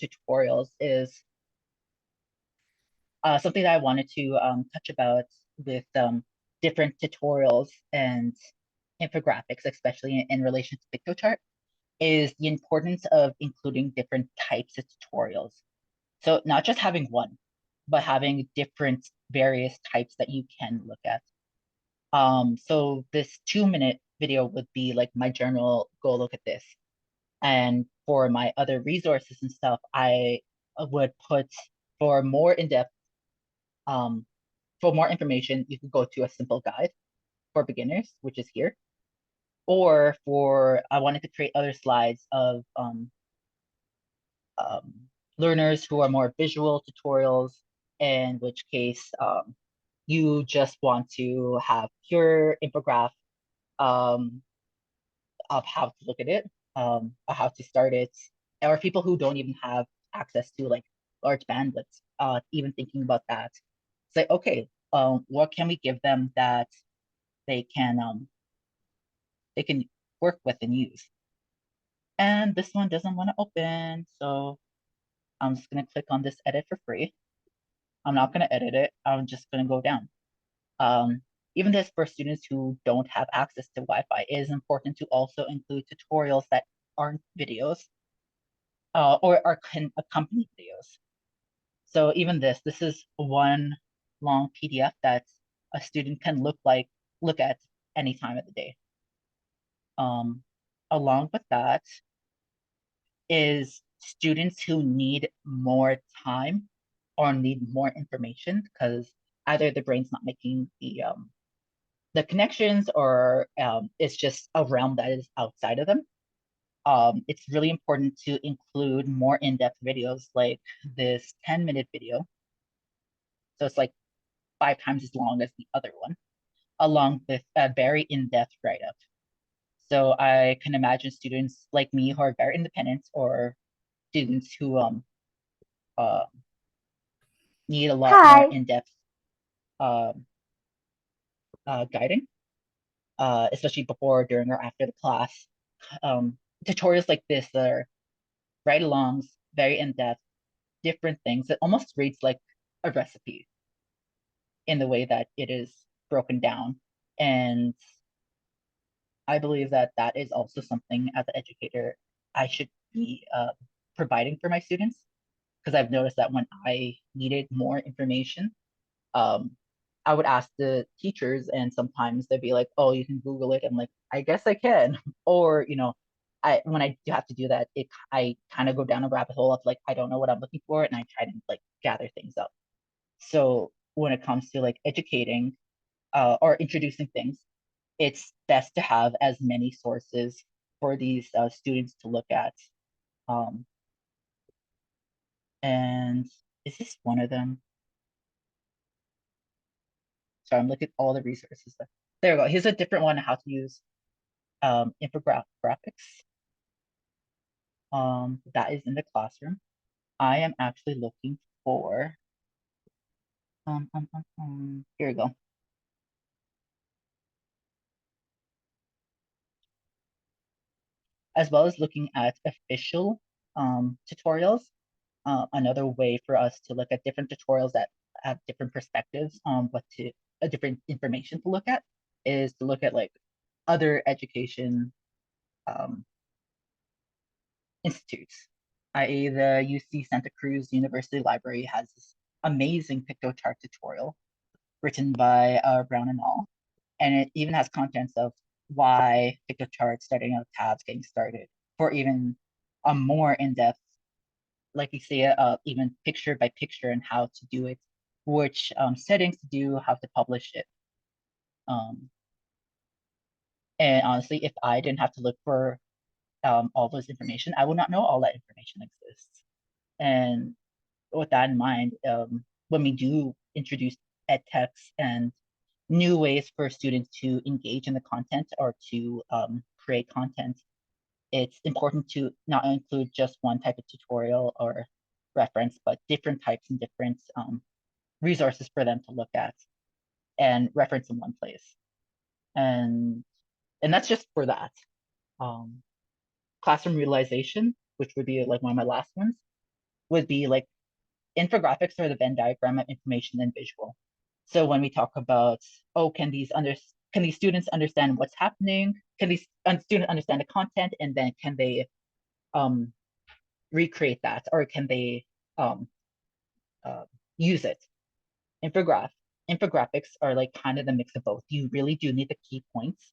tutorials is something that I wanted to touch about with different tutorials and infographics, especially in relation to Piktochart, is the importance of including different types of tutorials. So not just having one, but having different various types that you can look at. So this 2-minute video would be like my general go look at this. And for my other resources and stuff, I would put for more in-depth, um, for more information, you could go to a simple guide for beginners, which is here. Or for, I wanted to create other slides of um, learners who are more visual tutorials, in which case you just want to have pure infograph um, of how to look at it, or how to start it, or people who don't even have access to like large bandwidths, even thinking about that. Say, okay, what can we give them that they can they can work with and use? And this one doesn't want to open, so I'm just gonna click on this edit for free. I'm not gonna edit it. I'm just gonna go down. Um, Even this for students who don't have access to Wi-Fi, it is important to also include tutorials that aren't videos or are accompanied videos. So even this is one long PDF that a student can look at any time of the day. Um, Along with that is students who need more time or need more information because either the brain's not making the connections or it's just a realm that is outside of them. It's really important to include more in-depth videos like this 10-minute video. So it's like 5 times as long as the other one, along with a very in-depth write-up. So I can imagine students like me who are very independent or students who uh, need a lot more Hi. in-depth um guiding, especially before, during, or after the class. Tutorials like this are ride-alongs, very in-depth, different things. It almost reads like a recipe in the way that it is broken down. And I believe that that is also something as an educator I should be providing for my students because I've noticed that when I needed more information, um, I would ask the teachers, and sometimes they'd be like, "Oh, you can Google it." I'm like, "I guess I can," or I when I do have to do that, I kind of go down a rabbit hole of like I don't know what I'm looking for, and I try to like gather things up. So when it comes to like educating or introducing things, it's best to have as many sources for these students to look at. Um, and is this one of them? So I'm looking at all the resources. There we go. Here's a different one on how to use infographics. That is in the classroom. I am actually looking for, here we go. As well as looking at official tutorials. Another way for us to look at different tutorials that have different perspectives on what to, a different information to look at, is to look at like other education um, institutes, i.e. the UC Santa Cruz University Library has this amazing Piktochart tutorial written by Brown and all, and it even has contents of why Piktochart, starting out tabs, getting started, for even a more in-depth, like you see, even picture by picture and how to do it, which settings to do, how to publish it. Um, and honestly, if I didn't have to look for all those information, I would not know all that information exists. And with that in mind, when we do introduce ed techs and new ways for students to engage in the content or to create content, it's important to not include just one type of tutorial or reference, but different types and different resources for them to look at and reference in one place. And and that's just for that. Um, Classroom utilization, which would be like one of my last ones. would be like infographics are the Venn diagram of information and visual. So when we talk about, oh, can these students understand what's happening? Can these students understand the content, and then can they um, recreate that, or can they um, uh, use it? Infograph infographics are like kind of the mix of both. You really do need the key points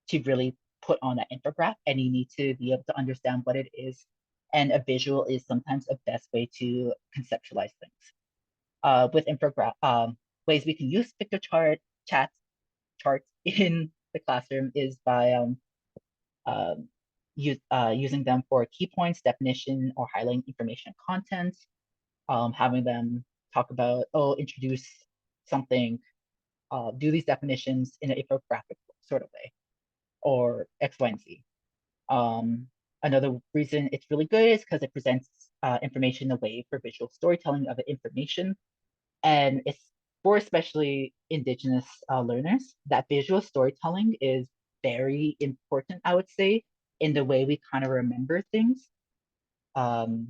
to really put on that infograph, and you need to be able to understand what it is. And a visual is sometimes a best way to conceptualize things. With infograph ways we can use Piktochart charts in the classroom is by using them for key points, definition, or highlighting information content, having them talk about, oh, introduce something, do these definitions in an infographic sort of way, or X, Y, and Z. Um, Another reason it's really good is because it presents information in a way for visual storytelling of the information. And it's for especially Indigenous learners that visual storytelling is very important, I would say, in the way we kind of remember things. Um,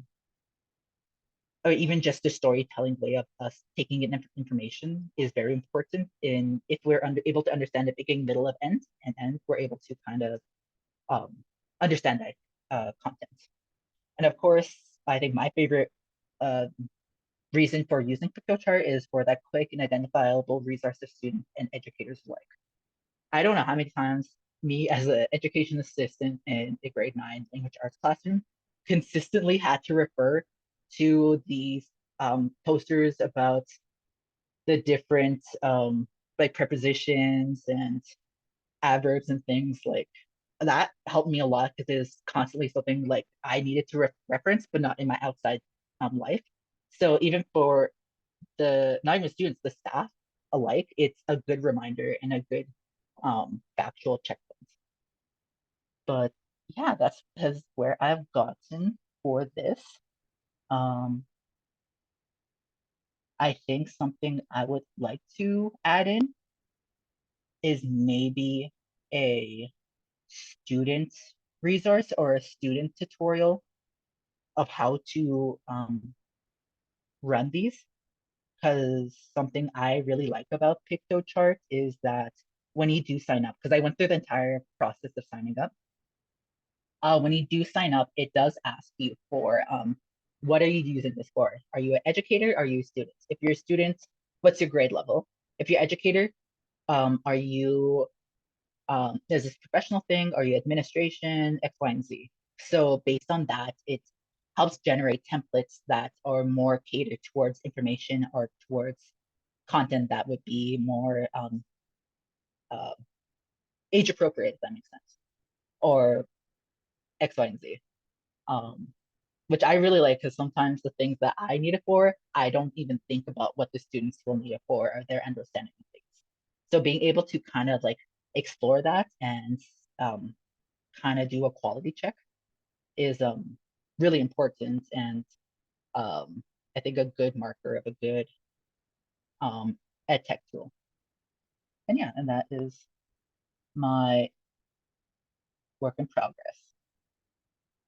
or even just the storytelling way of us taking in information is very important in if we're able to understand the beginning, middle, of end, and end, we're able to kind of um, understand that content. And of course, I think my favorite uh, reason for using Piktochart is for that quick and identifiable resource to students and educators alike. I don't know how many times me as an education assistant in a grade 9 English arts classroom consistently had to refer to these posters about the different like prepositions and adverbs and things like that helped me a lot because it's constantly something like I needed to reference, but not in my outside life. So even for the not even students, the staff alike, it's a good reminder and a good factual checkpoint. But yeah, that's where I've gotten for this. Um, I think something I would like to add in is maybe a student resource or a student tutorial of how to run these. Because something I really like about Piktochart is that when you do sign up, because I went through the entire process of signing up, when you do sign up, it does ask you for what are you using this for? Are you an educator? Are you a student? If you're a student, what's your grade level? If you're an educator, are you is this professional thing? Are you administration? X, Y, and Z. So based on that, it helps generate templates that are more catered towards information or towards content that would be more uh, age appropriate, if that makes sense, or X, Y, and Z. Um, which I really like because sometimes the things that I need it for, I don't even think about what the students will need it for or their understanding of things. So being able to kind of like explore that and um, kind of do a quality check is really important and um, I think a good marker of a good ed tech tool. And yeah, and that is my work in progress.